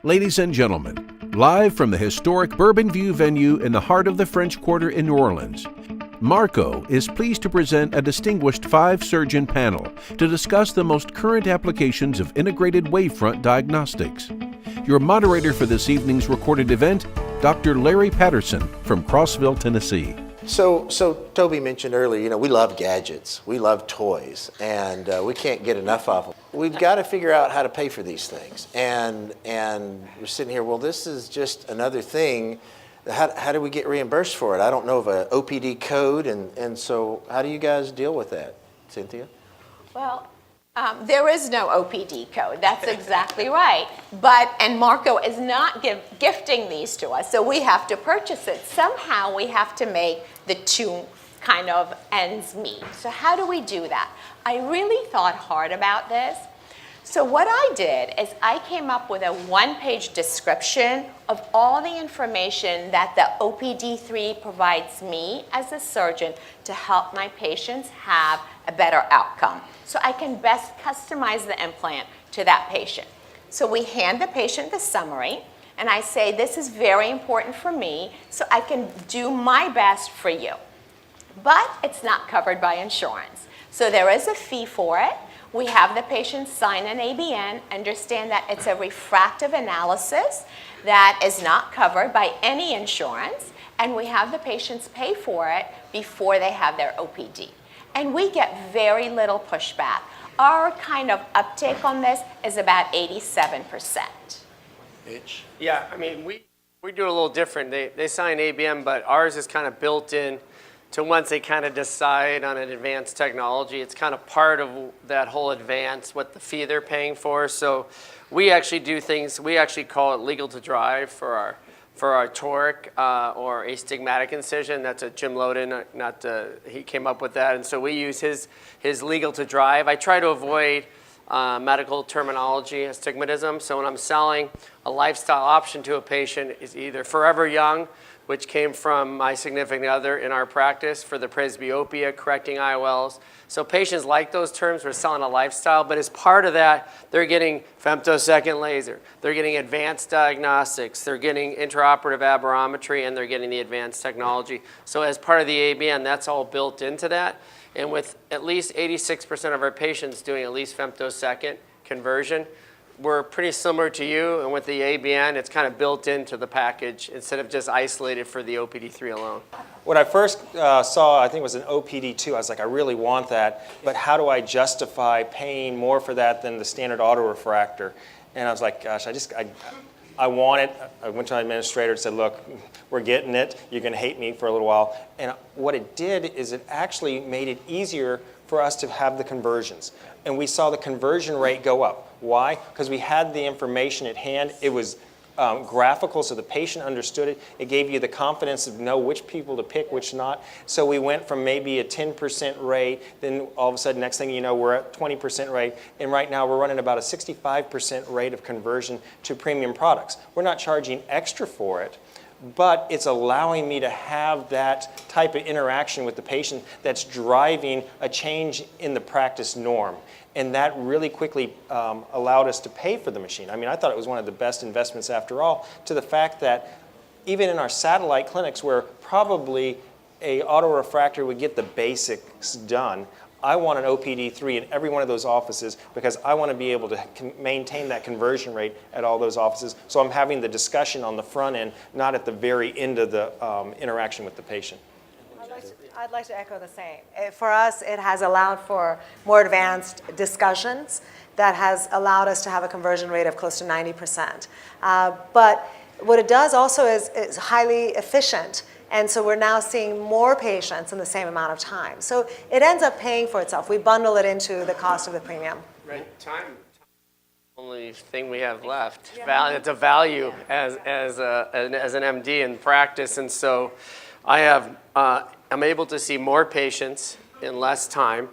Ladies and gentlemen, live from the historic Bourbon View venue in the heart of the French Quarter in New Orleans, Marco is pleased to present a distinguished 5-surgeon panel to discuss the most current applications of integrated wavefront diagnostics. Your moderator for this evening's recorded event, Dr. Larry Patterson from Crossville, Tennessee. So Toby mentioned earlier, we love gadgets, we love toys, and we can't get enough of them. We've got to figure out how to pay for these things. And we're sitting here, well, this is just another thing. How do we get reimbursed for it? I don't know of an OPD code, and so how do you guys deal with that, Cynthia? Well, there is no OPD code. That's exactly right. And Marco is not gifting these to us, so we have to purchase it. Somehow we have to make the two kind of ends meet. So how do we do that? I really thought hard about this. So what I did is I came up with a one-page description of all the information that the OPD III provides me as a surgeon to help my patients have a better outcome. So I can best customize the implant to that patient. So we hand the patient the summary, and I say, this is very important for me, so I can do my best for you. But it's not covered by insurance. So there is a fee for it. We have the patient sign an ABN, understand that it's a refractive analysis that is not covered by any insurance, and we have the patients pay for it before they have their OPD. And we get very little pushback. Our kind of uptake on this is about 87%. Mitch? Yeah, I mean, we do it a little different. They sign ABM, but ours is kind of built in to once they kind of decide on an advanced technology. It's kind of part of that whole advance, what the fee they're paying for. So we actually do things, we actually call it legal to drive for our toric or astigmatic incision. That's a Jim Loden, he came up with that. And so we use his legal to drive. I try to avoid medical terminology, astigmatism. So when I'm selling a lifestyle option to a patient, it's either Forever Young, which came from my significant other in our practice for the presbyopia, correcting IOLs. So patients like those terms. We're selling a lifestyle, but as part of that, they're getting femtosecond laser. They're getting advanced diagnostics. They're getting intraoperative aberrometry, and they're getting the advanced technology. So as part of the ABN, that's all built into that. And with at least 86% of our patients doing at least femtosecond conversion, we're pretty similar to you, and with the ABN, it's kind of built into the package instead of just isolated for the OPD III alone. When I first saw, I think it was an OPD II, I was like, I really want that, but how do I justify paying more for that than the standard autorefractor? And I was like, gosh, I want it. I went to my administrator and said, look, we're getting it. You're going to hate me for a little while. And what it did is it actually made it easier for us to have the conversions. And we saw the conversion rate go up. Why? Because we had the information at hand. It was graphical, so the patient understood it. It gave you the confidence to know which people to pick, which not. So we went from maybe a 10% rate, then all of a sudden, next thing you know, we're at 20% rate. And right now, we're running about a 65% rate of conversion to premium products. We're not charging extra for it, but it's allowing me to have that type of interaction with the patient that's driving a change in the practice norm. And that really quickly allowed us to pay for the machine. I mean, I thought it was one of the best investments after all, to the fact that even in our satellite clinics where probably a autorefractor would get the basics done, I want an OPD III in every one of those offices because I want to be able to maintain that conversion rate at all those offices. So I'm having the discussion on the front end, not at the very end of the interaction with the patient. I'd like to echo the same. For us, it has allowed for more advanced discussions that has allowed us to have a conversion rate of close to 90%. But what it does also is highly efficient. And so we're now seeing more patients in the same amount of time. So it ends up paying for itself. We bundle it into the cost of the premium. Right. Time is the only thing we have left. Yeah. It's a value as an MD in practice. And so I'm able to see more patients in less time.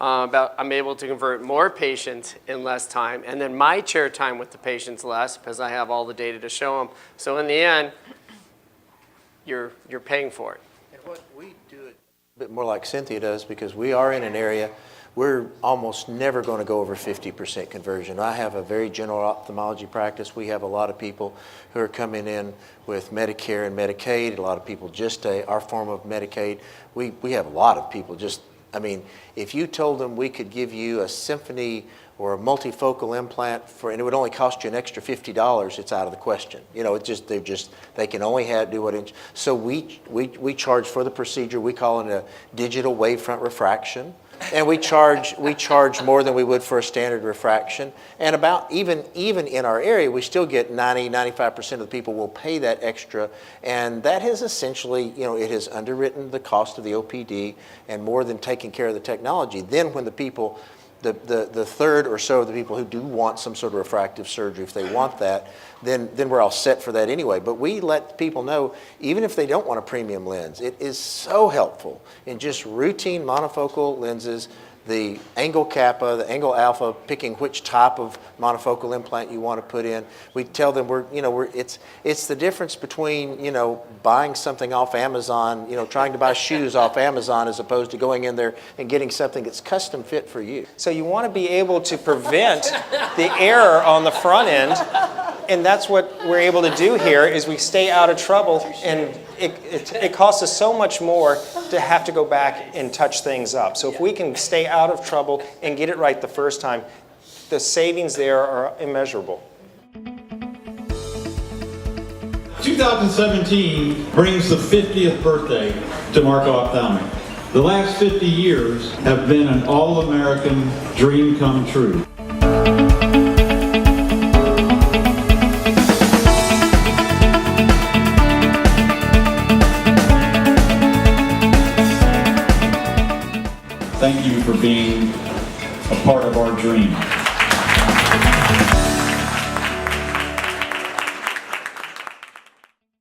I'm able to convert more patients in less time. And then my chair time with the patient's less because I have all the data to show them. So in the end, you're paying for it. And what we do it a bit more like Cynthia does because we are in an area we're almost never going to go over 50% conversion. I have a very general ophthalmology practice. We have a lot of people who are coming in with Medicare and Medicaid, a lot of people just our form of Medicaid. We have a lot of people just, I mean, if you told them we could give you a Symphony or a multifocal implant and it would only cost you an extra $50, it's out of the question. You know, they can only do what. So we charge for the procedure. We call it a digital wavefront refraction, and we charge more than we would for a standard refraction. And about even in our area, we still get 95% of the people will pay that extra, and that has essentially, you know, it has underwritten the cost of the OPD and more than taking care of the technology. Then when the people, the third or so of the people who do want some sort of refractive surgery, if they want that, then we're all set for that anyway. But we let people know, even if they don't want a premium lens, it is so helpful in just routine monofocal lenses, the angle kappa, the angle alpha, picking which type of monofocal implant you want to put in. We tell them it's the difference between, you know, buying something off Amazon, you know, trying to buy shoes off Amazon as opposed to going in there and getting something that's custom fit for you. So you want to be able to prevent the error on the front end, and that's what we're able to do here is we stay out of trouble, and it costs us so much more to have to go back and touch things up. So if we can stay out of trouble and get it right the first time, the savings there are immeasurable. 2017 brings the 50th birthday to marcoPFIII. The last 50 years have been an all-American dream come true.